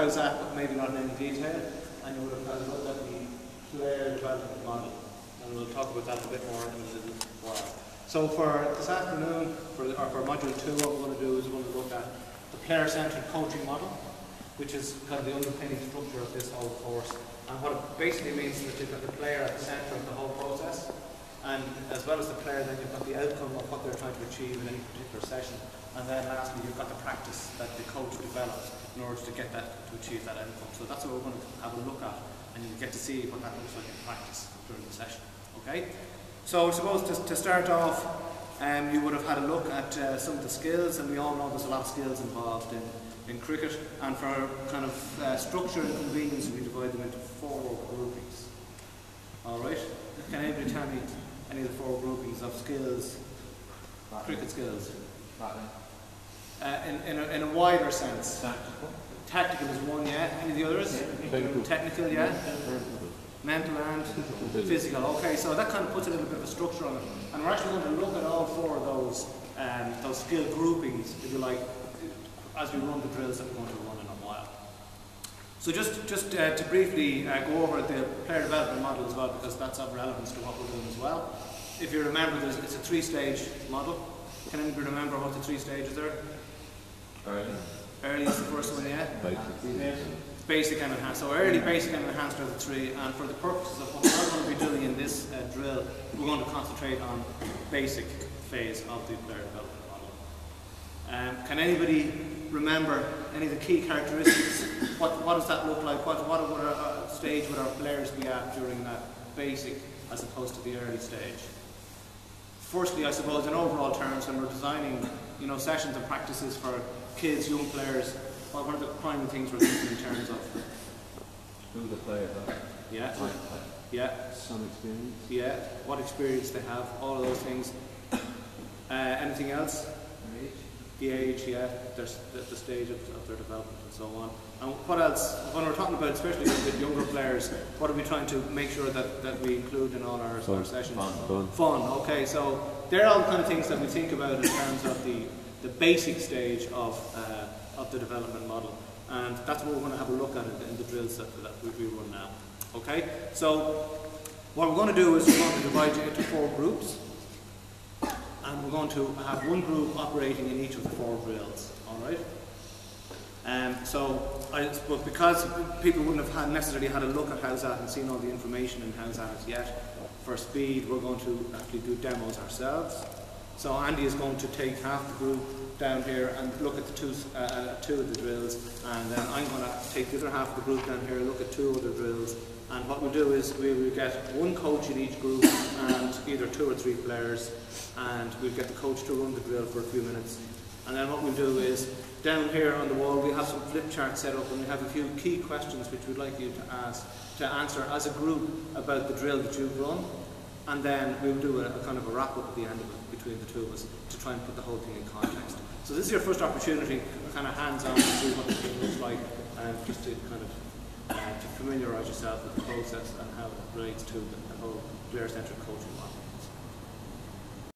about that, but maybe not in any detail. And you would have had a look at the player development model. And we'll talk about that a bit more in a little while. So for this afternoon, for Module 2, what we're going to do is we're going to look at the player-centered coaching model, which is kind of the underpinning structure of this whole course. And what it basically means is that you've got the player at the centre of the whole process, and as well as the player, then you've got the outcome of what they're trying to achieve in any particular session. And then lastly, you've got the practice that the coach develops in order to get that, to achieve that outcome. So that's what we're going to have a look at, and you get to see what that looks like in practice during the session. Okay? So I suppose to start off, you would have had a look at some of the skills, and we all know there's a lot of skills involved in cricket. And for kind of structure and convenience, we divide them into 4 groupings. Alright? Can anybody tell me any of the 4 groupings of skills, cricket skills? In a wider sense. Tactical. Tactical is one, yeah. Any of the others? Technical, yeah. Mental and physical. Okay, so that kind of puts a little bit of a structure on it. And we're actually going to look at all 4 of those skill groupings, if you like, as we run the drills that we're going to run in a while. So just to briefly go over the player development model as well, because that's of relevance to what we're doing as well. If you remember, it's a 3-stage model. Can anybody remember what the 3 stages are? Early is the first one, yeah? Basic and enhanced. So early, basic and enhanced are the 3, and for the purposes of what we're going to be doing in this drill, we're going to concentrate on the basic phase of the player development model. Can anybody remember any of the key characteristics? What does that look like? What stage would our players be at during that basic as opposed to the early stage? Firstly, I suppose in overall terms, when we're designing sessions and practices for kids, young players, what are the primary things we're thinking in terms of? Who the player has. Yeah. Yeah. Some experience. Yeah. What experience they have, all of those things. Anything else? Age. The age, yeah. There's the stage of their development and so on. And what else? When we're talking about, especially with younger players, what are we trying to make sure that we include in all our sessions? Fun. Okay, so they're all the kind of things that we think about in terms of the basic stage of the development model, and that's what we're going to have a look at in the drills that we run now. Okay, so what we're going to do is we're going to divide you into 4 groups, and we're going to have one group operating in each of the 4 drills. All right. But because people wouldn't have necessarily had a look at HowsAt and seen all the information in HowsAt yet, for speed, we're going to actually do demos ourselves. So Andy is going to take half the group down here and look at the 2 of the drills, and then I'm going to take the other half of the group down here and look at 2 other drills. And what we'll do is we will get one coach in each group and either 2 or 3 players, and we'll get the coach to run the drill for a few minutes. And then what we'll do is down here on the wall we have some flip charts set up, and we have a few key questions which we'd like you to answer as a group about the drill that you've run. And then we'll do a kind of a wrap up at the end of it between the 2 of us to try and put the whole thing in context. So this is your first opportunity, kind of hands-on, to see what the thing looks like, and just to kind of to familiarise yourself with the process and how it relates to the whole player-centered coaching model.